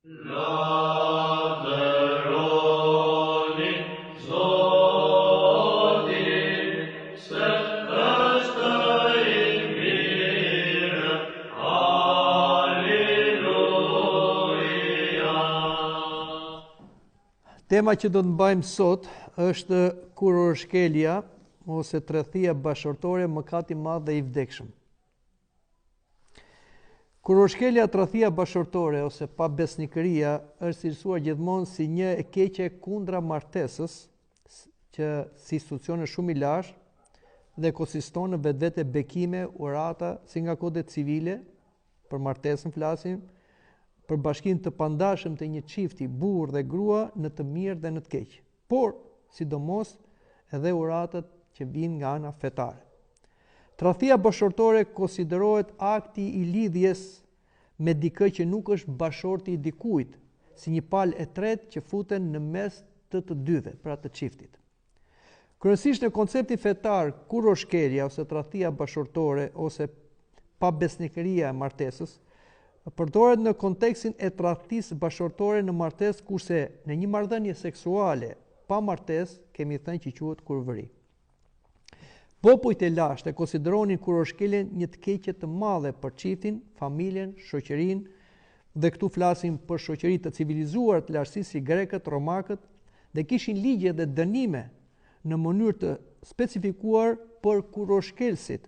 Tema që do të mbajmë sot është kurorshkelja ose tradhtia bashkërtore, mëkati i madh dhe i vdekshëm. Kurorshkelja, tradhtia bashkërtore ose pabesnikëria është cilësuar gjithmonë si një e keqe kundra martesës, që si institucion është shumë i lashtë dhe konsiston në vetvete bekime, urata, si nga kodet civile, për martesën flasim, për bashkim të pandashëm të një çifti burr dhe grua në të mirë dhe në të keq, por sidomos edhe uratat që vijnë nga ana fetare. Tradhtia bashkërtore konsiderohet akti i lidhjes me dikë që nuk është bashorti i dikujt, si një palë e tretë që futen në mes të të dyve, pra të çiftit. Kryesisht në koncepti fetar, kurorshkelja ose tradhtia bashkërtore ose pabesnikëria e martesës përdoret në kontekstin e tradhtisë bashkërtore në martesë, kurse në një marrëdhënie seksuale pa martesë kemi thënë që quhet kurvëri. Popujt e lashtë e konsideronin kurorshkeljen një të keqe të madhe për çiftin, familjen, shoqërinë, dhe këtu flasim për shoqëri të civilizuar të lashtësisë si grekët, romakët, dhe kishin ligje dhe dënime në mënyrë të specifikuar për kurorshkelësit.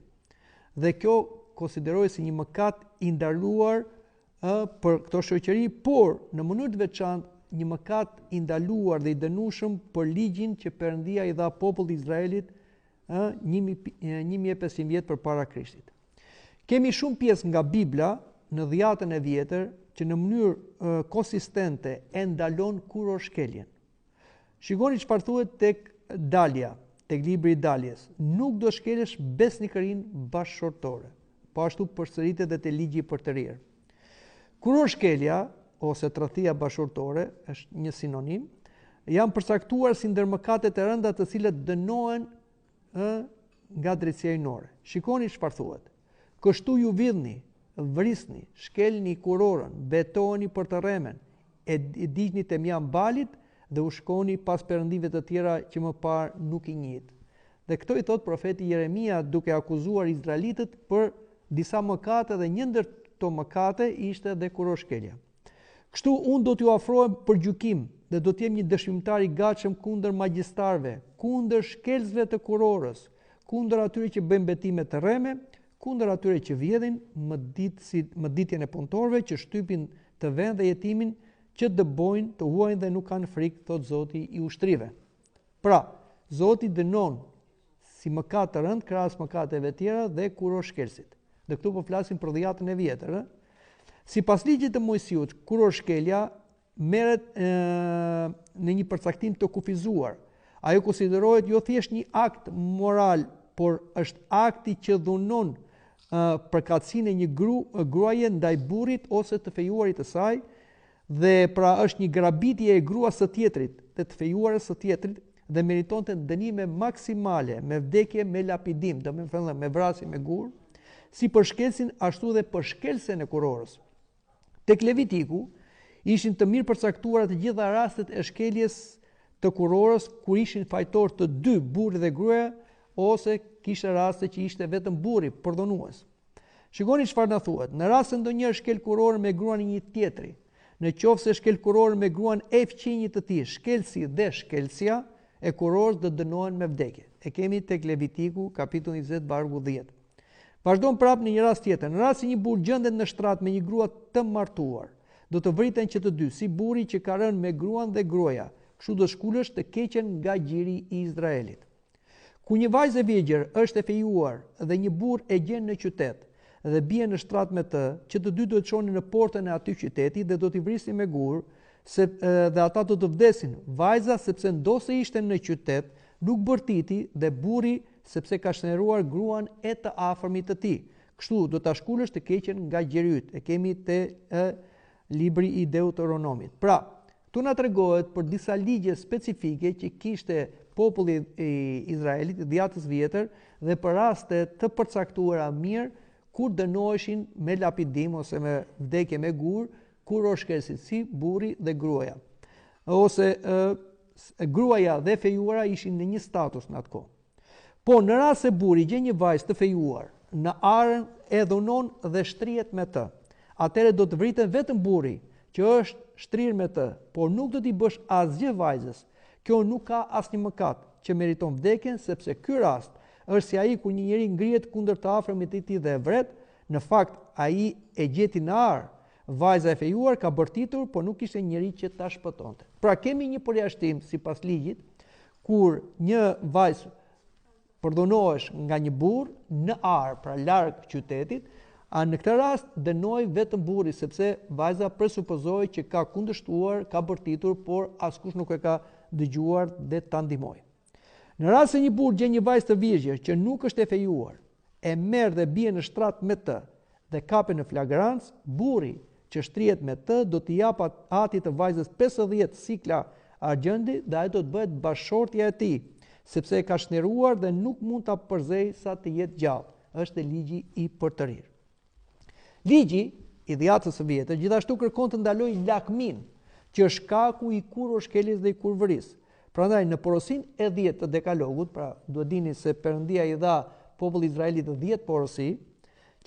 Dhe kjo konsiderohet si një mëkat i ndaluar për këto shoqëri, por në mënyrë të veçantë një mëkat i ndaluar dhe i dënueshëm për ligjin që Perëndia i dha popullit Izraelit 1500 vjet përpara Krishtit. Kemi shumë pjesë nga Bibla në Dhjatën e Vjetër që në mënyrë konsistente e ndalon kurorshkeljen. Shikoni çfarë thuhet tek Dalja, tek libri i Daljes: nuk do shkelësh besnikërinë bashkëshortore. Po ashtu përsëritet edhe te ligji i përtërirë. Kurorshkelja ose tradhtia bashkërtore është një sinonim, janë përcaktuar si ndër mëkatet e rënda të cilat dënohen nga drejtësia hyjnore. Shikoni çfarë thuhet: kështu ju vidhni, vrisni, shkelni kurorën, betoheni për të rremen, e diqni te mjambalit dhe u shkoni pas perëndive të tjera që më parë nuk i njihit. Dhe këto i thot profeti Jeremia duke akuzuar izraelitët për disa mëkate, dhe një ndër këto mëkate ishte dhe kurorshkelja. Kështu unë do t'ju afrohem për gjykim dhe do t'jem një dëshmimtar i gatshëm kundër magjistarëve, kundër shkelësve të kurorës, kundër atyre që bëjnë betime të rreme, kundër atyre që vjedhin mëditjen e punëtorëve, që shtypin të vend dhe jetimin, që dëbojnë, të huajnë dhe nuk kanë frikë, thot Zoti i ushtrive. Pra, Zoti dënon si mëkat të rënd krahas mëkateve tjera dhe kurorshkelësit. Dhe këtu po flasim për Dhjatën e Vjetër. Sipas ligjit të Mojsiut, kurorshkelja merret në një përcaktim të kufizuar. Ajo konsiderohet jo thjesht një akt moral, por është akti që dhunon përkatësinë e një gruaje ndaj burrit ose të fejuarit të saj, dhe pra është një grabitje e gruas së tjetrit dhe të fejuarës së tjetrit, dhe meritonte dënime maksimale me vdekje me lapidim, domethënë me vrasje me gur, si për shkelsin ashtu dhe për shkelsen e kurorës. Tek Levitiku ishin të mirë përcaktuara të gjitha rastet e shkeljes të kurorës kur ishin fajtor të dy, burri dhe gruaja, ose kishte raste që ishte vetëm burri përdhunues. Shikoni çfarë na thuhet: në rast se ndonjëherë shkel kurorën me gruan e një tjetri, në qoftë se shkel kurorën me gruan e fqinjit të tij, shkelsi dhe shkelsja e kurorës do dënohen me vdekje. E kemi tek Levitiku kapitulli 20 vargu 10. Vazhdon prapë në një rast tjetër: në rast se një burr gjendet në shtrat me një grua të martuar, do të vriten që të dy, si burri që ka rënë me gruan dhe gruaja, kështu do shkulësh të keqen nga gjiri i Izraelit. Ku një vajzë e vegër është e fejuar dhe një burr e gjen në qytet dhe bie në shtrat me të, që të dy do të çonin në portën e atij qyteti dhe do t'i vrisin me gur, dhe ata do të vdesin. Vajza, sepse ndose ishte në qytet, nuk bërtiti, dhe burri, sepse ka shneruar gruan e të afërmit të tij. Kështu do ta shkulësh të keqen nga gjeri yt. E kemi te libri i Deuteronomit. Pra, tu na tregohet për disa ligje specifike që kishte populli i Izraelit, Dhjatës Vjetër, dhe për raste të përcaktuara mirë kur dënoheshin me lapidim ose me vdekje me gur kurorshkëlësit, si burri dhe gruaja. Ose gruaja dhe fejuara ishin në një status në atë kohë. Po në rast se burri gjen një vajzë të fejuar në arën e dhunon dhe shtrihet me të, atëherë do të vritet vetëm burri që është shtrirë me të, por nuk do t'i bësh asgjë vajzës. Kjo nuk ka asnjë mëkat që meriton vdekjen, sepse ky rast është si ai kur një njeri ngrihet kundër të afërmit të tij dhe e vret, në fakt ai e gjeti në arë. Vajza e fejuar ka bërtitur, por nuk ishte njeri që ta shpëtonte. Pra kemi një përjashtim sipas ligjit, kur një vajzë përdhunohesh nga një burr në arë, pra larg qytetit, në këtë rast dënoi vetëm burri, sepse vajza presupozoi që ka kundërshtuar, ka bërtitur, por askush nuk e ka dëgjuar dhe ta ndihmoi. Në rast se një burr gjen një vajzë të virgjë që nuk është e fejuar, e merr dhe bie në shtrat me të dhe kapet në flagrancë, burri që shtrihet me të do t'i jap atit të vajzës 50 sikla argjendi dhe ai do të bëhet bashortja e tij, sepse e ka shneruar dhe nuk mund ta përzej sa të jetë gjallë. Është ligji i përtërir. Ligji i dhjatës së vjetër gjithashtu kërkon të ndalojë lakmin, që është shkaku i kurorshkeljes dhe i kurvërisë. Prandaj në porosinë e 10 të Dekalogut, pra duhet dini se Perëndia i dha popullit Izraelit 10 porosi,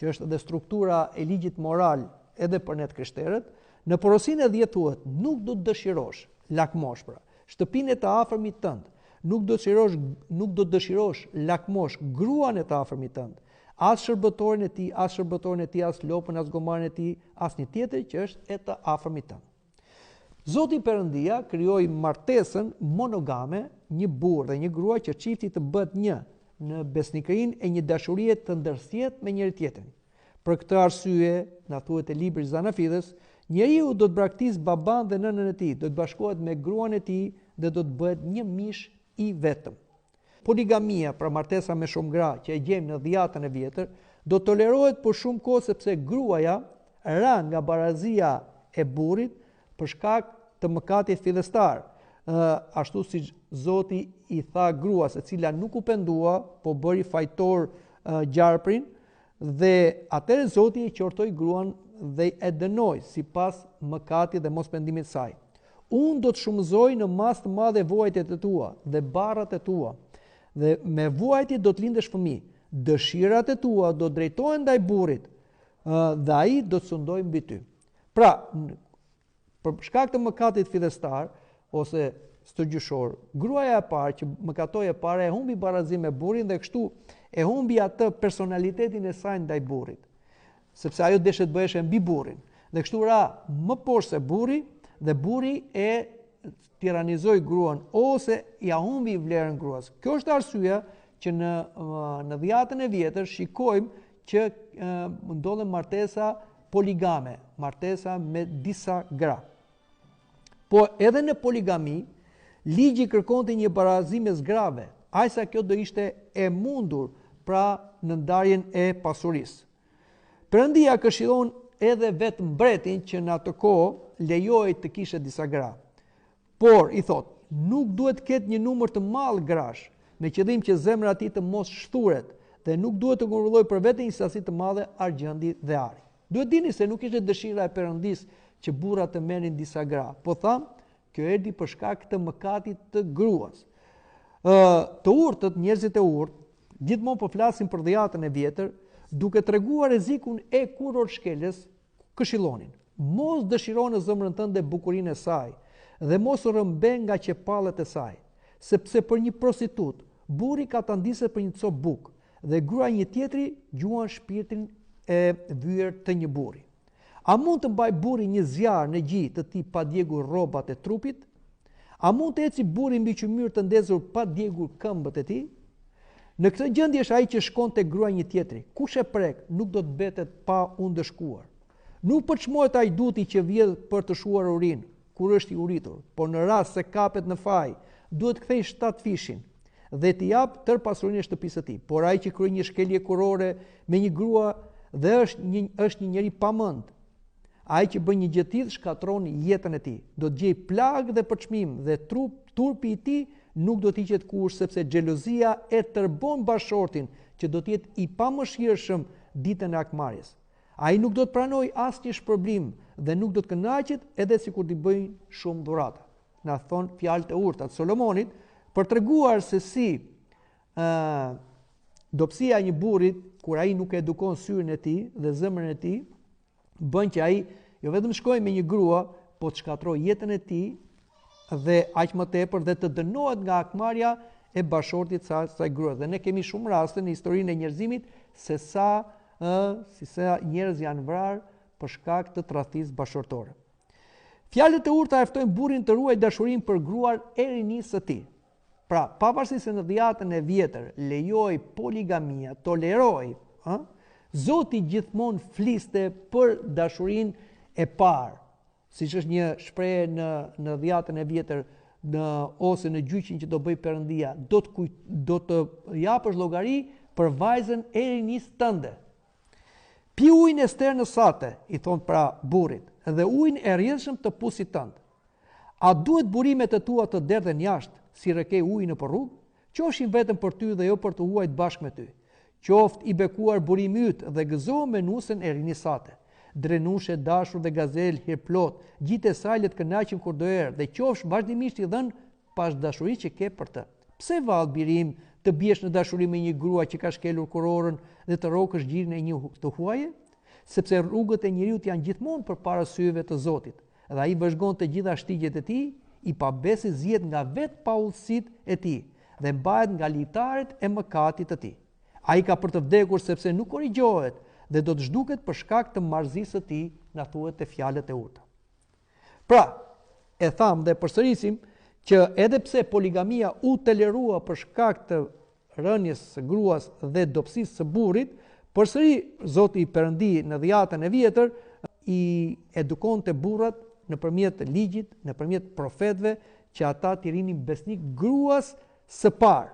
që është edhe struktura e ligjit moral edhe për ne të krishterët, në porosinë e 10 thuhet: nuk do të dëshirosh, lakmosh pra, shtëpinë e të afërmit tënd, nuk do të dëshirosh lakmosh gruan e të afërmit tënd, as shërbëtorin e tij, as lopën, as gomarin e tij, as një tjetër që është e të afërmit tënd. Zoti Perëndia krijoi martesën monogame, një burr dhe një grua që çifti të bëhet një në besnikërinë e një dashurie të ndërsjellë me njëri tjetrin. Për këtë arsye, na thuhet e libri i Zanafidhës, njeriu do të braktisë baban dhe nënën e tij, do të bashkohet me gruan e tij dhe do të bëhet një mish i vetëm. Poligamia, pra martesa me shumë gra që e gjejmë në dhjatën e vjetër, do tolerohet për shumë kohë sepse gruaja ra nga barazia e burrit për shkak të mëkatit fillestar, ashtu si Zoti i tha gruas, e cila nuk u pendua, po bëri fajtor gjarprin, dhe atëherë Zoti i qortoi gruan dhe e dënoi sipas mëkatit dhe mospendimit të saj. Unë do të shumëzoj në mas të madhe vuajtjet e tua dhe barrat e tua, dhe me vuajtje do të lindesh fëmijë. Dëshirat e tua do drejtohen ndaj burrit, dhe ai do të sundojë mbi ty. Pra, për shkak të mëkatit fillestar ose stërgjyshor, gruaja e parë që mëkatoi e para e humbi barazim me burrin dhe kështu e humbi atë personalitetin e saj ndaj burrit, sepse ajo deshet bëheshe mbi burrin, dhe kështu ra më poshtë se burri, dhe burri e tiranizoi gruan ose ja humbi vlerën gruas. Kjo është arsyeja që në dhjatën e vjetër shikojmë që ndodhen martesa poligame, martesa me disa gra. Po edhe në poligami, ligji kërkonte një barazim mes grave, ajsa kjo do ishte e mundur pra në ndarjen e pasurisë. Perëndia këshillon edhe vetë mbretin që në atë kohë lejohej të kishte disa gra. Por i thot, nuk duhet ketë një numër të madh grash, me qëllim që zemra e tij të mos shthuret, dhe nuk duhet të ngurëllojë për vete një sasi të madhe argjendi dhe ari. Duhet dini se nuk ishte dëshira e Perëndis që burrat të merrin disa gra, po tham, kjo erdhi për shkak të mëkatit të gruas. Të urtët, njerëzit e urtë, gjithmonë po flasin për dhjatën e vjetër, duke treguar rrezikun e kurorshkeljes, këshillonin: mos dëshiro në zemrën tënde bukurinë e saj dhe mos rrëmbe nga qepallet e saj, sepse për një prostitut burri ka ta ndiset për një copë bukë dhe gruaja një tjetri gjuan shpirtin e vyer të një burri. A mund të mbaj burri një zjarr në gjë të tij pa djegur rrobat e trupit? A mund të eci burri mbi qymyr të ndezur pa djegur këmbët e tij? Në këtë gjendje është ai që shkon te gruaja një tjetri. Kush e prek nuk do të betet pa u ndëshkuar. Nuk përçmohet ai duti që vjedh për të shuar urinë kur është i uritur, por në rast se kapet në faj, duhet kthej 7 fishin dhe t'i jap tërë pasurinë e shtëpisë së tij. Por ai që kryen një shkelje kurore me një grua dhe është një njeri pamend, ai që bën një gjë të tillë shkatron jetën e tij. Do të gjej plagë dhe përçmim dhe turpi i tij nuk do të hiqet kurrë, sepse xhelozia e tërbon bashortin që do të jetë i pamëshirshëm ditën e akmarrjes. Ai nuk do të pranoj asnjë shpërblim dhe nuk do të kënaqet edhe sikur t'i bëjnë shumë dhurata. Na thon fjalët e urta të Solomonit për treguar se si dobësia e një burrit kur ai nuk edukon syrin e tij dhe zemrën e tij bën që ai jo vetëm shkojë me një grua, po të shkatrojë jetën e tij dhe aq më tepër dhe të dënohet nga akmarrja e bashortit saj grua. Dhe ne kemi shumë raste në historinë e njerëzimit se sa njerëz janë vrarë për shkak të tradhtisë bashortore. Fjalët e urta e ftojnë burrin të ruajë dashurinë për gruan e rinisë së tij. Pra, pavarësisht se në dhjetën e vjetër lejoi poligamia, toleroi, Zoti gjithmonë fliste për dashurinë e parë, siç është një shprehje në dhjetën e vjetër ose në gjyqin që do bëj Perëndia, do të japësh llogari për vajzën e rinisë tënde. Pi ujin e sternës sate, i thon pra burrit, dhe ujin e rrjedhshëm të pusit tënd. A duhet burimet e tua të derdhen jashtë, si rrekej uji nëpër rrugë? Qofshin vetëm për ty dhe jo për të huajt bashkë me ty. Qoft i bekuar burimi yt dhe gëzohu me nusën e rinisë sate. Drenushe, dashur dhe gazel, hirplot, gjitë e saj le të kënaqen kur do erë, dhe qofsh vazhdimisht i dhën pas dashurisë që ke për të. Pse vallë birim të biesh në dashuri me një grua që ka shkelur kurorën dhe të rrokësh gjirin e një të huaje? Sepse rrugët e njeriut janë gjithmonë përpara syve të Zotit, dhe ai vëzhgon të gjitha shtigjet e tij, i pabesi zihet nga vetë paullësitë e tij dhe mbahet nga litaret e mëkatit të tij. Ai ka për të vdekur sepse nuk korrigjohet dhe do të zhduket për shkak të marrëzisë së tij, na thuhet te fjalët e urta. Pra, e tham dhe përsërisim që edhe pse poligamia u tolerua për shkak të rënies së gruas dhe dobësisë së burrit, përsëri Zoti i Perëndi në dhjetën e vjetër i edukonte burrat nëpërmjet ligjit, nëpërmjet profetëve, që ata t'i rinin besnik gruas së parë.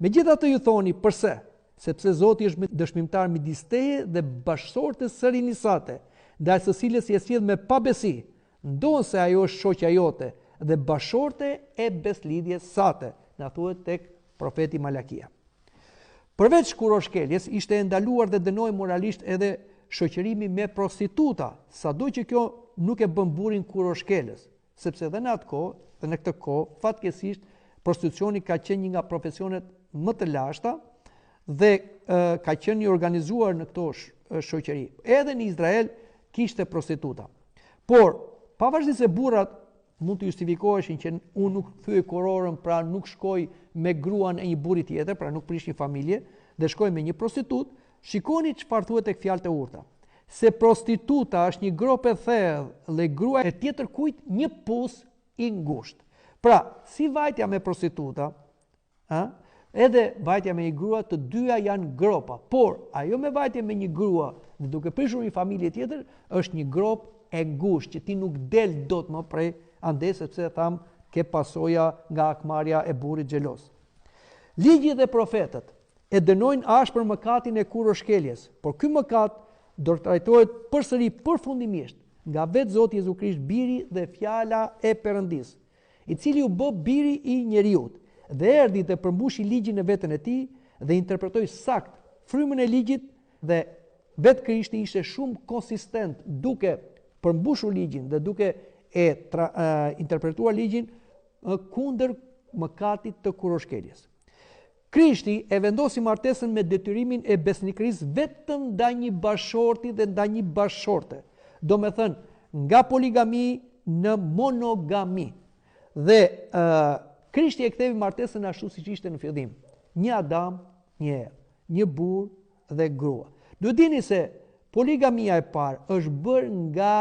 Megjithatë ju thoni përse? Sepse Zoti është dëshmimtar midis teje dhe bashkësortes së rinisate, ndaj së cilës je sjell me pabesi, ndonse ajo është shoqja jote dhe bashorte e beslidhjes sate, na thuhet tek profeti Malakia. Përveç kuroshkeljes, ishte ndaluar dhe dënoi moralisht edhe shoqërimi me prostituta, sado që kjo nuk e bën burrin kuroshkelës, sepse dhe në atë kohë, dhe në këtë kohë, fatkeqësisht prostitucioni ka qenë një nga profesionet më të lashta dhe ka qenë i organizuar në këto shoqëri. Edhe në Izrael kishte prostituta. Por, pavarësisht se burrat mund të justifikoheshin që unë nuk thyej kurorën, pra nuk shkoj me gruan e një burri tjetër, pra nuk prish një familje, dhe shkoj me një prostitut, shikoni çfarë thuhet tek fjalët e urta. Se prostituta është një grop e thellë dhe grua e tjetër kujt një pus i ngushtë. Pra, si vajtja me prostituta, edhe vajtja me një grua, të dyja janë gropa, por ajo me vajtje me një grua dhe duke prishur një familje tjetër, është një grop e ngushtë që ti nuk del dot më prej ande, sepse tham ke pasoja nga akmarrja e burrit xhelos. Ligji dhe profetët e dënojnë ashpër mëkatin e kuroshkeljes, por ky mëkat do të trajtohet përsëri përfundimisht nga vetë Zoti Jezu Krisht, biri dhe fjala e Perëndis, i cili u bë biri i njeriut dhe erdhi të përmbushi ligjin në veten e tij dhe interpretoi sakt frymën e ligjit, dhe vetë Krishti ishte shumë konsistent duke përmbushur ligjin dhe duke interpretuar ligjin kundër mëkatit të kuroshkeljes. Krishti e vendosi martesën me detyrimin e besnikërisë vetëm ndaj një bashorti dhe ndaj një bashorte. Do me thënë, nga poligami në monogami. Dhe Krishti e kthevi martesën ashtu siç ishte në fillim. Një Adam, një Evë, një burr dhe grua. Duhet dini se poligamia e parë është bërë nga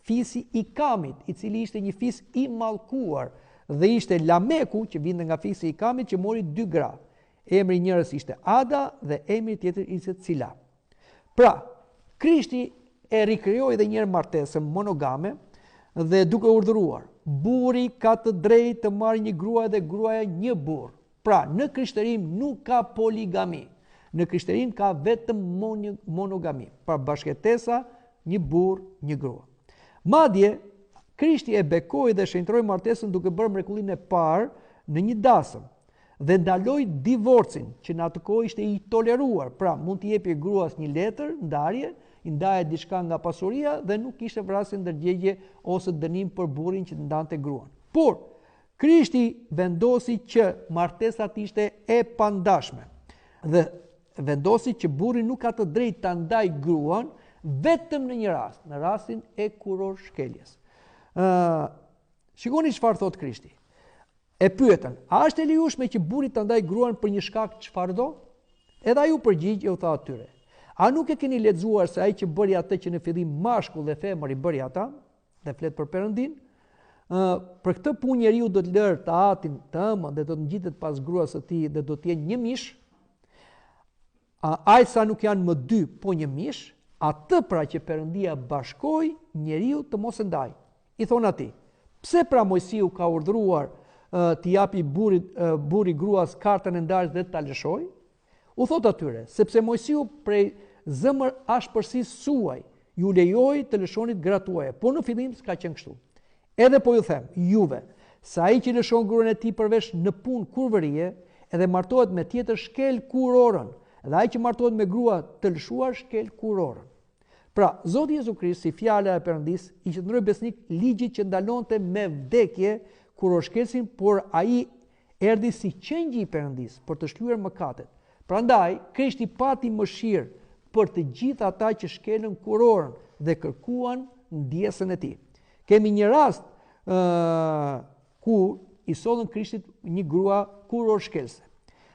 fisi i Kamit, i cili ishte një fis i mallkuar, dhe ishte Lameku që vinte nga fisi i Kamit që mori 2 gra. Emri i njërës ishte Ada dhe emri tjetër ishte Cila. Pra, Krishti e rikrijoi edhe një herë martesën monogame dhe duke urdhëruar, burri ka të drejtë të marrë një grua dhe gruaja një burr. Pra, në krishterim nuk ka poligami. Në krishterim ka vetëm monogami. Pra, bashkëtesa, një burr, një grua. Madje, Krishti e bekoi dhe shenjtroi martesën duke bërë mrekullinë e parë në një dasëm dhe ndaloi divorcin, që në atë kohë ishte i toleruar. Pra, mund t'i jepi gruas një letër ndarje, i ndaje diçka nga pasuria dhe nuk kishte vrasje ndërgjegje ose dënim për burrin që ndante gruan. Por Krishti vendosi që martesat ishte e pandashme dhe vendosi që burri nuk ka të drejtë ta ndaj gruan vetëm në një rast, në rastin e kuror shkeljes. Shikoni çfarë thot Krishti. E pyetën, a është e lejueshme që burri ta ndaj gruan për një shkak çfarëdo? Edhe ai u përgjigj e u tha atyre: a nuk e keni lexuar se ai që bëri atë që në fillim mashkull dhe femër i bëri ata, dhe flet për Perëndin, për këtë punë njeriu do të lërë të atin, të ëmën dhe do të ngjitet pas gruas së tij dhe do të jenë një mish. Ai sa nuk janë më dy, po një mish, atë pra që Perëndia bashkoi, njeriu të mos e ndaj. I thon atij: pse pra Mojsiu ka urdhëruar t'i japi burri gruas kartën e ndarjes dhe ta lëshoj? U thot atyre: sepse Mojsiu prej zemër ashpërsisë suaj ju lejoi të lëshonit gratë tuaja, po në fillim s'ka qenë kështu. Edhe po ju them, juve, se ai që lëshon gruan e tij përveç në punë kurvërie, edhe martohet me tjetër shkel kurorën, dhe ai që martohet me grua të lëshuar shkel kurorën. Pra, Zoti Jezu Krisht, si fjala e Perëndis, i qëndroi besnik ligjit që ndalonte me vdekje kurorshkelsin, por ai erdhi si qengji i Perëndis për të shlyer mëkatet. Prandaj, Krishti pati mëshirë për të gjithë ata që shkelën kurorën dhe kërkuan ndjesën e tij. Kemi një rast ku i sollën Krishtit një grua kurorshkelse.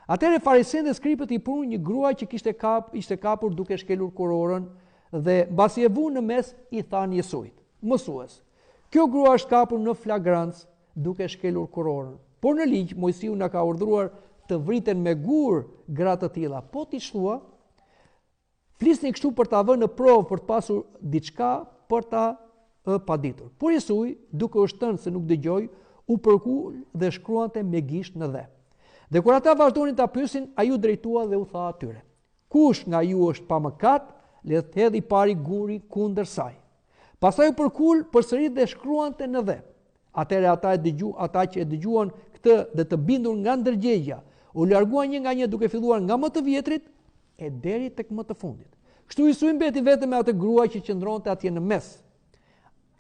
Atëherë fariseët dhe skripët i prunë një grua që ishte kapur duke shkelur kurorën dhe mbasi e vu në mes i thanë Jesujt: mësues, kjo grua është kapur në flagrancë duke shkelur kurorën. Por në ligj Mojsiu na ka urdhëruar të vriten me gur gratë të tilla. Po ti thua, flisni kështu për ta vënë në provë për të pasur diçka për ta paditur. Por Jesuj, duke u shtënë se nuk dëgjoi, u përkul dhe shkruante me gisht në dhe. Dhe kur ata vazhdonin ta pyesin, ai u drejtua dhe u tha atyre: kush nga ju është pa mëkat, le të hedhë pari guri kundër saj. Pastaj u përkul përsëri dhe shkruante në dhe. Atëherë ata që e dëgjuan këtë dhe të bindur nga ndërgjegja, u larguan një nga një duke filluar nga më të vjetrit e deri tek më të fundit. Kështu Jesusi mbeti vetëm me atë grua që qëndronte atje në mes.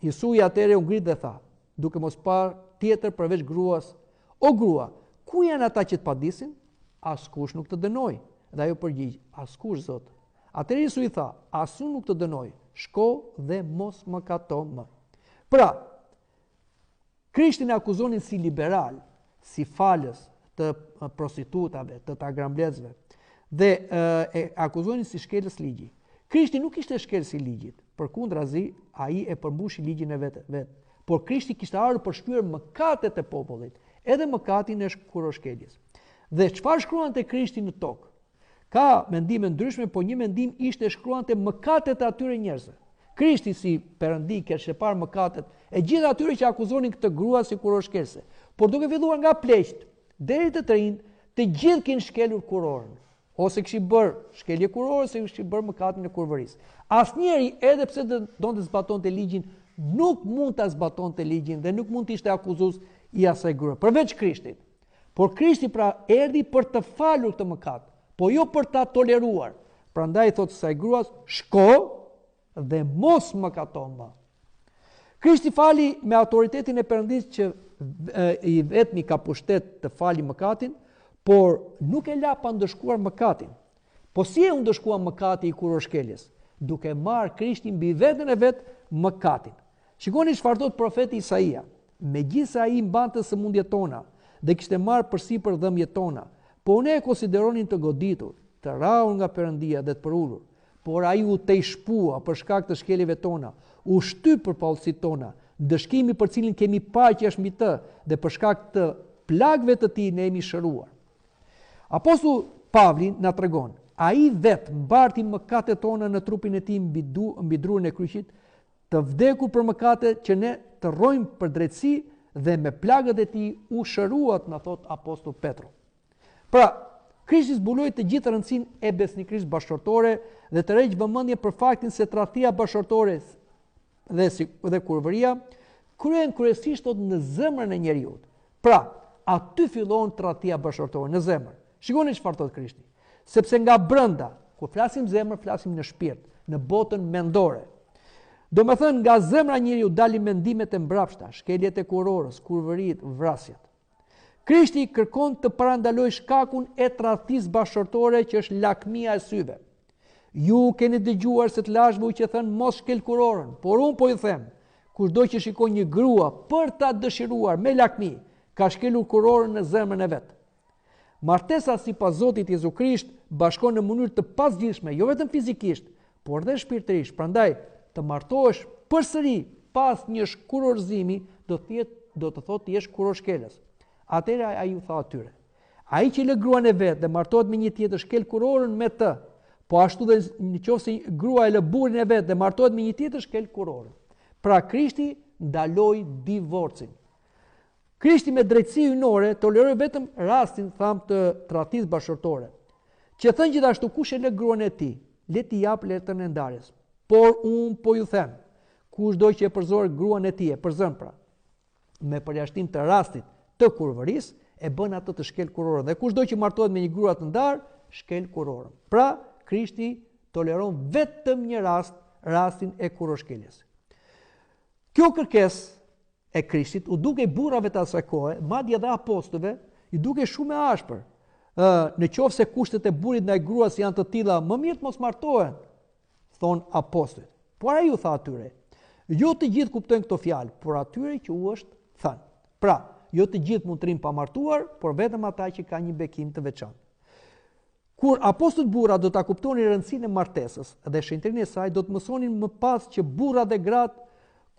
Jesusi atëherë u ngrit dhe tha, duke mos parë tjetër përveç gruas: o grua, ku janë ata që të padisin? Askush nuk të dënoi. Dhe ajo përgjigj: askush, Zot. Atëherë Jesusi tha: asun nuk të dënoi, shko dhe mos mëkato më. Pra, Krishtin e akuzonin si liberal, si falës të prostitutave, të tagramblecëve, dhe e akuzonin si shkelës ligji. Krishti nuk ishte shkelës i ligjit, përkundrazi ai e përmbushi ligjin e vet. Por Krishti kishte ardhur për shkruar mëkatet e popullit, edhe mëkatin e kurorshkeljes. Dhe çfarë shkruante Krishti në tokë? Ka mendime ndryshme, por një mendim ishte shkruante mëkatet e atyre njerëzve. Krishti si Perëndi kishte parë mëkatet e gjithë atyre që akuzonin këtë grua si kurorshkelse. Por duke filluar nga pleqt deri te të rinj, të gjithë kishin shkelur kurorën, ose kishin bërë shkelje kurore, ose kishin bërë mëkatin e kurvërisë. Asnjëri, edhe pse donte zbatonte ligjin, nuk mund ta zbatonte ligjin dhe nuk mund të ishte akuzues i asaj grua, përveç Krishtit. Por Krishti pra erdhi për të falur këtë mëkat, po jo për ta toleruar. Prandaj thotë asaj gruas: shko dhe mos mëkato më. Krishti fali me autoritetin e Perëndisë që i vetmi ka pushtet të fali mëkatin, por nuk e la pa ndëshkuar mëkatin. Po si e u ndëshkua mëkati i kurorshkeljes? Duke marrë Krishti mbi veten e vet mëkatin. Shikoni çfarë thot profeti Isaia: megjithëse ai mbante sëmundjet tona dhe kishte marrë përsipër dhëmbjet tona, po ne e konsideronin të goditur, të rrahur nga Perëndia dhe të përulur. Por ai u tejshpua për shkak të shkeljeve tona, u shtyp për pallësitë tona, dëshkimi për cilin kemi paqe është mbi të, dhe për shkak të plagëve të tij ne jemi shëruar. Apostulli Pavli na tregon: ai vetë mbarti mëkatet tona në trupin e tij mbi drurin e kryqit, të vdekur për mëkatet që ne të rrojmë për drejtësi, dhe me plagët e tij u shëruat, na thot apostulli Petro. Pra, Krishti zbuloi të gjithë rëndësinë e besnikërisë bashkëtorë dhe të rreq vëmendje për faktin se tradhtia bashkëtorë dhe kurvëria kryen kryesisht në zemrën e njeriu. Pra, aty fillon tradhtia bashkëtorë, në zemër. Shikoni çfarë thot Krishti. Sepse nga brenda, kur flasim zemër, flasim në shpirt, në botën mendore. Do me thënë, nga zemra njeriu dalin mendimet e mbrapshta, shkeljet e kurorës, kurvërit, vrasjet. Krishti kërkon të parandaloj shkakun e tradhtisë bashkëtorë që është lakmia e syve. Ju keni dëgjuar se të lashbu që thënë mos shkel kurorën, por unë po ju them, kushdo që shikon një grua për ta dëshiruar me lakmi, ka shkelur kurorën në zemrën e vet. Martesa sipas Zotit Jezu Krisht bashkon në mënyrë të pasgjithshme, jo vetëm fizikisht, por dhe shpirtërisht. Prandaj, të martohesh përsëri pas një kurorëzimi do të thotë jesh kurorshkelës. Atëherë ai u tha atyre: ai që lë gruan e vet dhe martohet me një tjetër shkel kurorën me të. Po ashtu dhe nëse grua e lë burrin e vet dhe martohet me një tjetër shkel kurorën. Pra Krishti ndaloi divorcin. Krishti me drejtësi hyjnore toleroi vetëm rastin të tradhtisë bashkëtorë. Që thënë gjithashtu kush e lë gruan e tij, le t'i jap letrën e ndarjes. Por unë po ju them, kushdo që e përzor gruan e tij, e përzon pra, me përjashtim të rastit të kurvërisë, e bën atë të shkel kurorën. Dhe kushdo që martohet me një grua të ndarë, shkel kurorën. Pra, Krishti toleron vetëm një rastin e kurorshkeljes. Kjo kërkesë e Krishtit u duke burrave të asaj kohe, madje edhe apostujve, i duke shumë e ashpër. Në qoftë se kushtet e burrit ndaj gruas janë të tilla, më mirë të mos martohen, thon apostujt. Por ai u tha atyre: jo të gjithë kuptojnë këto fjalë, por atyre që u është thënë. Pra, jo të gjithë mund të rinë pa martuar, por vetëm ata që kanë një bekim të veçantë. Kur apostujt burra do ta kuptonin rëndësinë e martesës dhe shenjtërinë e saj, do të mësonin më pas që burrat dhe gratë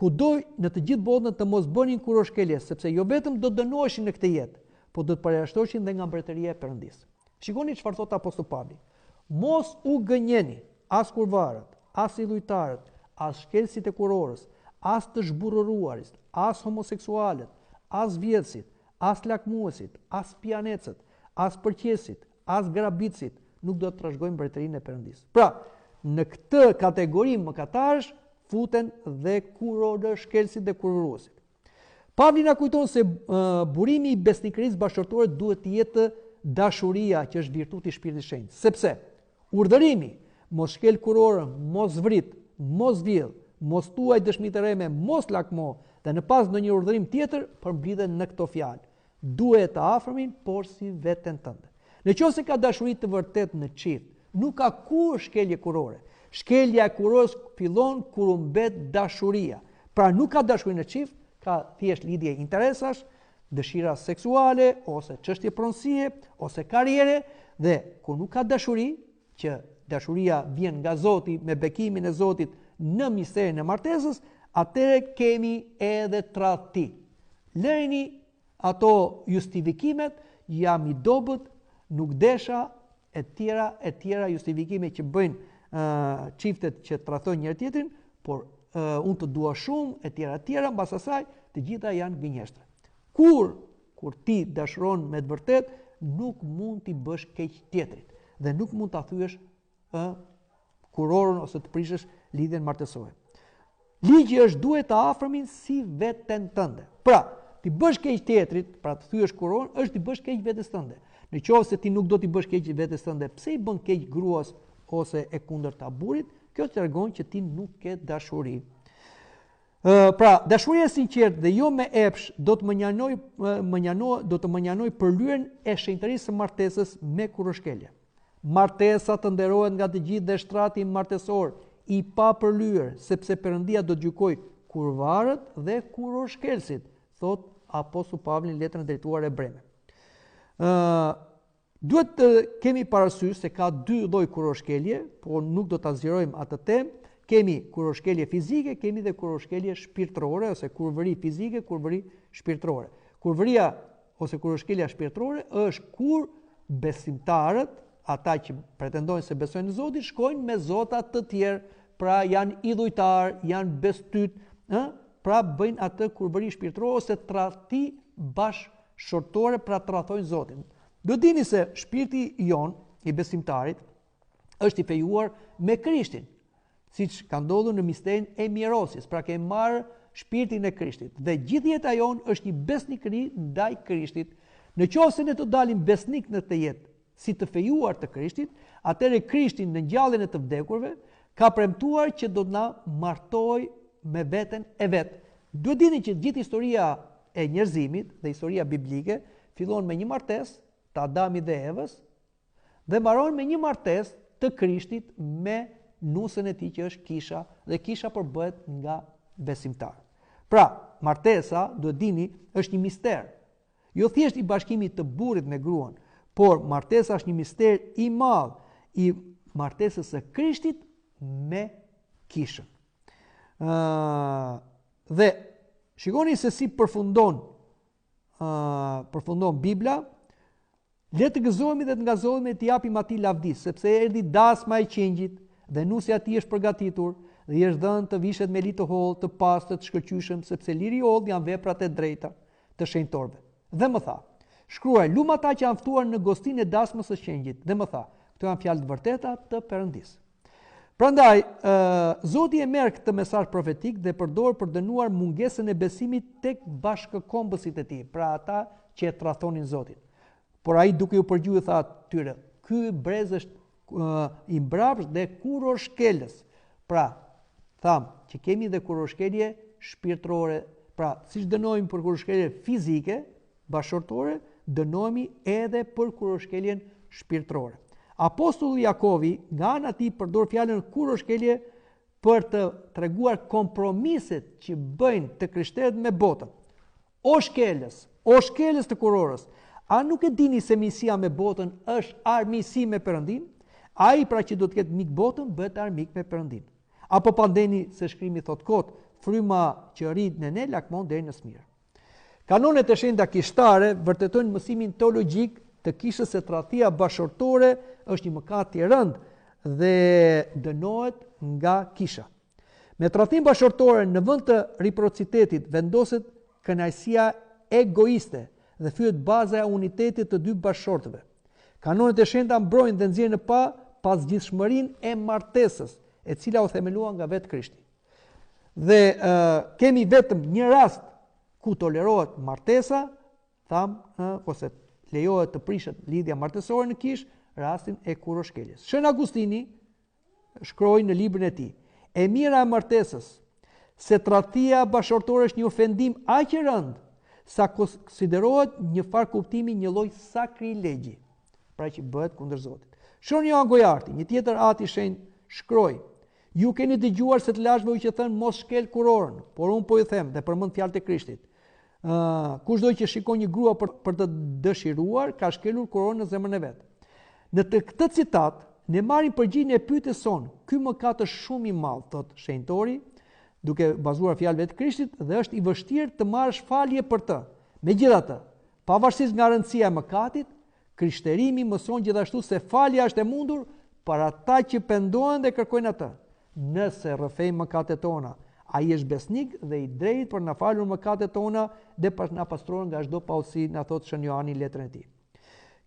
kudo në të gjithë botën të mos bënin kurorshkelje, sepse jo vetëm do dënoheshin në këtë jetë, por do të përjashtoheshin dhe nga mbretëria e Perëndisë. Shikoni çfarë thot apostulli Pavli: mos u gënjeni as kurvarët, as idhujtarët, as shkelësit e kurorës, as të zhburruarit, as homoseksualët, as vjedhësit, as lakmuesit, as pianecët, as përqesit, as grabitësit, nuk do të trashëgojnë mbretërinë e Perëndisë. Pra, në këtë kategori mëkatarësh futen dhe kurorshkelësit dhe kurvuruesit. Pavli na kujton se burimi i besnikërisë bashkëtorë duhet të jetë dashuria, që është virtuti i Shpirtit të Shenjtë. Sepse urdhërimi mos shkel kurorën, mos vrit, mos vjedh, mos tuaj dëshmi të reme, mos lakmo, dhe në pas ndonjë urdhërim tjetër përmbledhen në këto fjalë: duhet të afërmin, por si veten tënde. Nëse ka dashuri të vërtet në çift, nuk ka kur shkelje kurore. Shkelja e kurorës fillon kur u mbet dashuria. Pra nuk ka dashuri në çift, ka thjesht lidhje interesash, dëshira seksuale, ose çështje pronësie, ose karriere, dhe kur nuk ka dashuri, që dashuria vjen nga Zoti me bekimin e Zotit në misterin e martesës, atëre kemi edhe tradhti. Lëreni ato justifikimet, jam i dobët, nuk desha, e tjera justifikime që bëjnë çiftet që tradhtojnë njëri tjetrin, por unë të dua shumë, e tjera, mbas asaj të gjitha janë gënjeshtra. Kur ti dashuron me të vërtet, nuk mund t'i bësh keq tjetrit dhe nuk mund ta thyesh kurorën ose të prishësh lidhjen martësore. Ligji është duhet të afërmin si veten tënde. Pra, ti bësh keq tjetrit, pra të thyesh kurorën, është ti bësh keq vetes tënde. Në qoftë se ti nuk do t'i bësh keq vetes tënde, pse i bën keq gruas ose e kundërta burrit? Kjo tregon që ti nuk ke dashuri. Pra, dashuria e sinqertë dhe jo me epsh do të më njanoj përlyerjen e shenjtërisë së martesës me kurorshkelje. Martesa të nderohet nga të gjithë dhe shtrati martesor i pa përlyer, sepse Perëndia do të gjykojë kurvarët dhe kurorshkelësit, thot apostulli Pavli në letrën e drejtuar Hebrejve. Duhet të kemi parasysh se ka dy lloj kurorshkelje, por nuk do ta zgjerojmë atë temë. Kemi kurorshkelje fizike, kemi dhe kurorshkelje shpirtërore, ose kurvëri fizike, kurvëri shpirtërore. Kurvëria ose kurorshkelja shpirtërore është kur besimtarët, ata që pretendojnë se besojnë në Zotin, shkojnë me zota të tjerë, pra janë idhujtar, janë bestyt, pra bëjnë atë kurvëri shpirtërore ose tradhti bashkëshortore, pra tradhtojnë Zotin. Do dini se shpirti jon i besimtarit është i fejuar me Krishtin, siç ka ndodhur në misterin e mjerosis, pra ke marrë shpirtin e Krishtit. Dhe gjithë jeta jon është një besnikëri ndaj Krishtit. Në qoftë se ne të dalim besnik në këtë jetë, si të fejuar të Krishtit, atëherë Krishti në ngjalljen e të vdekurve ka premtuar që do të na martoj me veten e vet. Duhet dini që gjithë historia e njerëzimit dhe historia biblike fillon me një martesë të Adamit dhe Evës dhe mbaron me një martesë të Krishtit me nusën e tij që është Kisha, dhe Kisha përbëhet nga besimtar. Pra, martesa, duhet dini, është një mister. Jo thjesht i bashkimit të burrit me gruan, por martesa është një mister i madh i martesës së Krishtit me Kishën. Dhe shikoni se si përfundon Bibla. Le të gëzohemi dhe të ngazohemi të japim atij lavdis, sepse erdhi dasma e qengjit dhe nusja e tij është përgatitur dhe i është dhënë të vishet me li të hollë, të pastër, të shkëlqyshëm, sepse liri i hollë janë veprat e drejta të shenjtorëve. Dhe më tha, shkruaj, lum ata që janë ftuar në gostinë e dasmës së qengjit. Dhe më tha, këto janë fjalë të vërteta të Perëndisë. Prandaj, Zoti e merr këtë mesazh profetik dhe përdor për dënuar mungesën e besimit tek bashkëkombësit e tij, pra ata që e tradhtonin Zotin. Por ai duke u përgjigjer tha tyre, ky brez është i mbrapsht dhe kurorshkelës. Pra, tham që kemi dhe kurorshkelje shpirtërore. Pra, siç dënohemi për kurorshkelje fizike, bashkëtorë, dënohemi edhe për kurorshkeljen shpirtërore. Apostulli Jakovi nga ana e tij përdor fjalën kurorshkelje për të treguar kompromiset që bëjnë të krishterët me botën. O shkelës të kurorës, a nuk e dini se misia me botën është armiqësi me Perëndin? Ai pra që do të ketë mik botën bëhet armik me Perëndin. Apo pandeni se shkrimi thot kot, fryma që rrit në ne lakmon deri në smir. Kanonet e shenjta kishtare vërtetojnë mësimin teologjik të kishës se tradhtia bashkëtorë është një mëkat i rëndë dhe dënohet nga kisha. Me tradhtim bashkëtorë në vend të reciprocitetit vendoset kënaqësia egoiste dhe thyet baza e unitetit të dy bashkëtorëve. Kanonet e shenjta mbrojnë dhe nxjerrin në pa pasgjithshmërinë e martesës, e cila u themelua nga vetë Krishti. Dhe kemi vetëm një rast ku tolerohet martesa, ose lejohet të prishet lidhja martesore në kish, rastin e kurorshkeljes. Shën Agustini shkroi në librin e tij, e mira e martesës, se tradhtia bashkëtorë është një ofendim aq i rënd sa konsiderohet një far kuptimi një lloj sakrilegji, pra që bëhet kundër Zotit. Shon Johan Gojarti, një tjetër ati shenjtë, shkroi, ju keni dëgjuar se të lashve u që thënë mos shkel kurorën, por unë po i them dhe përmend fjalët e Krishtit. Kushdo që shikon një grua për të dëshiruar, ka shkelur kurorën në zemrën e vet. Në këtë citat, ne marrim përgjigjen e pyetjes sonë, ky mëkat është shumë i madh, thot shenjtori, duke bazuar fjalëve të Krishtit, dhe është i vështirë të marrësh falje për të. Megjithatë, pavarësisht nga rëndësia e mëkatit, krishterimi mëson gjithashtu se falja është e mundur për ata që pendohen dhe kërkojnë atë. Nëse rrëfejmë mëkatet tona, ai është besnik dhe i drejtë për na falur mëkatet tona dhe për na pastruar nga çdo pautësi, na thot Shën Johani në letrën e tij.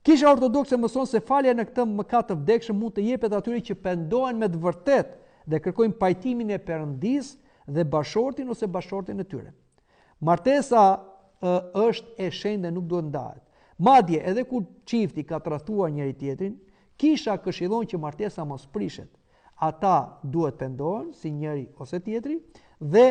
Kisha ortodokse mëson se falja në këtë mëkat të vdekshëm mund të jepet atyre që pendohen me të vërtetë dhe kërkojnë pajtimin e Perëndisë dhe bashortin ose bashortin e tyre. Martesa është e shenjtë dhe nuk duhet ndahet. Madje edhe kur çifti ka tradhtuar njëri tjetrin, kisha këshillon që martesa mos prishet. Ata duhet pendohen si njëri ose tjetri dhe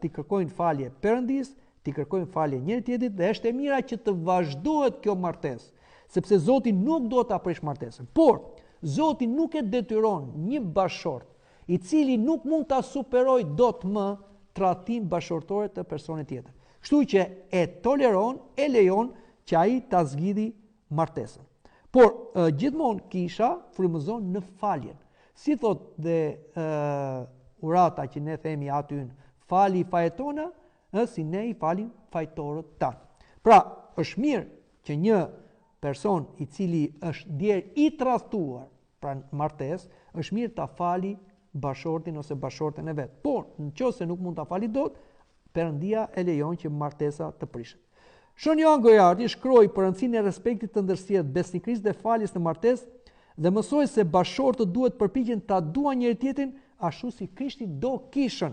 t'i kërkojnë falje Perëndisë, t'i kërkojnë falje njëri tjetrit dhe është e mira që të vazhdohet kjo martesë, sepse Zoti nuk do ta prish martesën. Por Zoti nuk e detyron një bashkëshort i cili nuk mund ta superojë dot më tradhtim bashkëtorë të personit tjetër. Kështu që e toleron, e lejon që ai ta zgjidhë martesën. Por gjithmonë kisha frymëzon në faljen. Si thot dhe urata që ne themi aty, fali fajetona, si ne i falim fajtorët tanë. Pra, është mirë që një person i cili është djerë i tradhtuar pra martesë, është mirë ta fali bashortin ose bashorten e vet. Por, nëse nuk mund ta fali dot, Perëndia e lejon që martesa të prishet. Shon Johan Gojarti shkroi për rëndësinë e respektit të ndërsjellë besnikërisë dhe faljes në martesë dhe mësoi se bashortët duhet përpiqen ta duan njëri tjetrin ashtu si Krishti do kishën.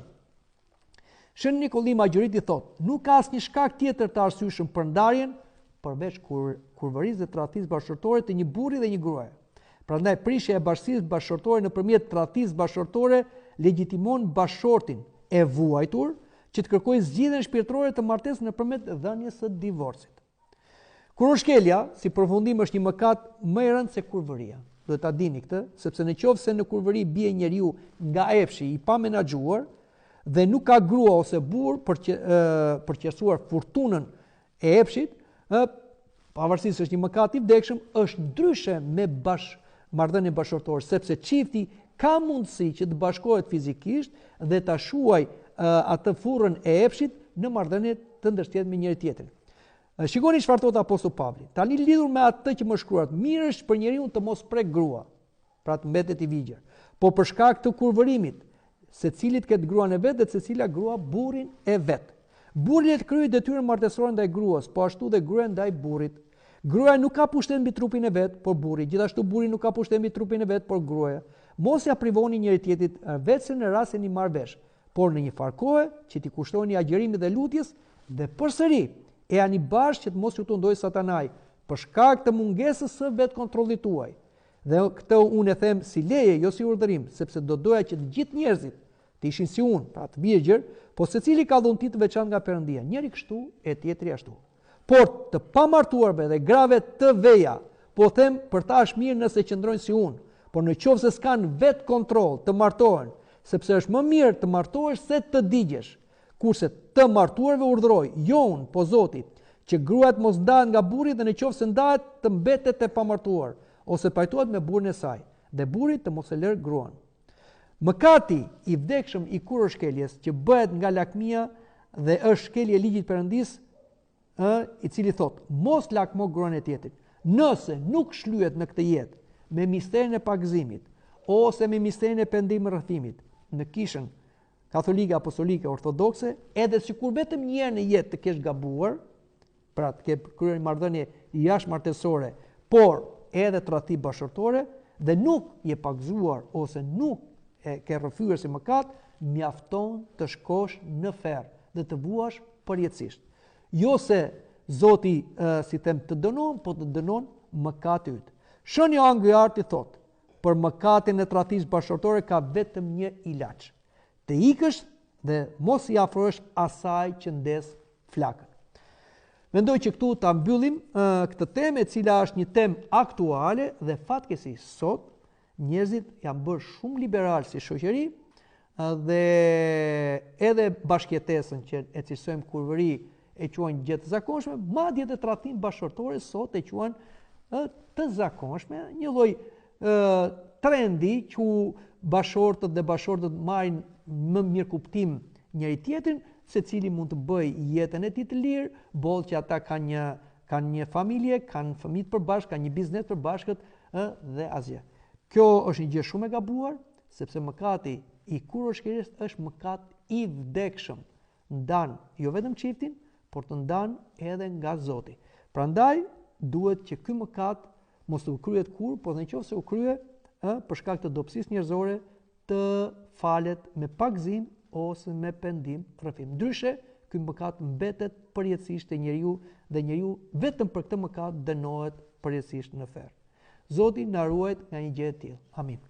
Shën Nikodim Agjoriti thot, nuk ka asnjë shkak tjetër të arsyeshëm për ndarjen përveç kurvërisë dhe tradhtisë bashkëtorë të një burri dhe një gruaje. Prandaj prishja e bashkësisë bashkëshortore nëpërmjet tradhtisë bashkëshortore legjitimon bashkëshortin e vuajtur që të kërkojë zgjidhjen shpirtërore të martesës nëpërmjet dhënies së divorcit. Kurorshkelja, si përfundim, është një mëkat më i rëndë se kurvëria. Duhet ta dini këtë, sepse nëse në kurvëri bie njeriu nga epshi i pa menaxhuar dhe nuk ka grua ose burr për të qetësuar fortunën e epshit, pavarësisht se është një mëkat i vdekshëm, është ndryshe me marrëdhënie bashkëshortore, sepse çifti ka mundësi që të bashkohet fizikisht dhe ta shuaj atë furrën e epshit në marrëdhënie të ndërtjera me njëri tjetrin. Shikoni çfarë thot Apostulli Pavli. Tani lidhur me atë që më shkruat, mirë është për njeriu të mos prek grua, pra të mbetet i vigjër. Po për shkak të kurvërimit, secilit ketë gruan e vet dhe secila grua burrin e vet. Burri le të kryejë detyrën martësore ndaj gruas, po ashtu dhe gruaja ndaj burrit. Gruaja nuk ka pushtet mbi trupin e vet, por burri. Gjithashtu burri nuk ka pushtet mbi trupin e vet, por gruaja. Mos ja privoni njëri tjetrit vetëm në rastin e marrëvesh, por në një farë kohe që t'i kushtoni agjërimit dhe lutjes dhe përsëri e ani bashkë që të mos ju të ndojë satanaj për shkak të mungesës së vetë kontrollit tuaj. Dhe këtë unë e them si leje, jo si urdhërim, sepse do doja që të gjithë njerëzit të ishin si unë, pra të virgjër, po secili ka dhunti të veçantë nga Perëndia, njëri kështu e tjetri ashtu. Por të pamartuarve dhe grave të veja, po them për ta është mirë nëse qëndrojnë si unë, por në qoftë se s'kan vetë kontroll të martohen, sepse është më mirë të martohesh se të digjesh. Kurse të martuarve urdhëroj, jo unë, po Zoti, që gruat mos ndahet nga burri dhe në qoftë se ndahet të mbetet e pamartuar, ose pajtohet me burrin e saj, dhe burri të mos e lërë gruan. Mëkati i vdekshëm i kurorshkeljes që bëhet nga lakmia dhe është shkelje e ligjit Perëndis, i cili thot, mos lakmo gruan e tjetrit. Nëse nuk shlyhet në këtë jetë me misterin e pagëzimit ose me misterin e pendimit rrëfimit në kishën katolike, apostolike, ortodokse, edhe sikur vetëm një herë në jetë të kesh gabuar, pra të ke kryer një marrëdhënie jashtëmartësore, por edhe tradhti bashkëshortore dhe nuk je pagëzuar ose nuk e ke rrëfyer si mëkat, mjafton të shkosh në ferr dhe të vuash përjetësisht. Jo se Zoti si them të dënon, po të dënon mëkati yt. Shën Johan Gryarti thot, për mëkatin e tradhtisë bashkëshortore ka vetëm një ilaç. Të ikësh dhe mos i afrohesh asaj që ndes flakën. Mendoj që këtu ta mbyllim këtë temë, e cila është një temë aktuale dhe fatkeqësisht sot njerëzit janë bërë shumë liberal si shoqëri dhe edhe bashkëjetesën që e cilësojmë kurvëri e quajnë gjë të zakonshme, madje edhe tradhtim bashkëshortore sot e quajnë të zakonshme, një lloj trendi që bashkëshortët dhe bashkëshortët marrin më mirë kuptim njëri tjetrin, secili mund të bëjë jetën e tij të lirë, boll që ata kanë një familje, kanë fëmijë të përbashkët, kanë një biznes të përbashkët dhe asgjë. Kjo është një gjë shumë e gabuar, sepse mëkati i kurorshkeljes është mëkat i vdekshëm. Ndan jo vetëm çiftin, por të ndan edhe nga Zoti. Prandaj duhet që ky mëkat mos u kryet kurrë, por nëse u krye për shkak të dobësisë njerëzore të falet me pagëzim ose me pendim rrëfim. Ndryshe, ky mëkat mbetet përjetësisht te njeriu dhe njeriu vetëm për këtë mëkat dënohet përjetësisht në ferr. Zoti na ruajt nga një gjë e tillë. Amin.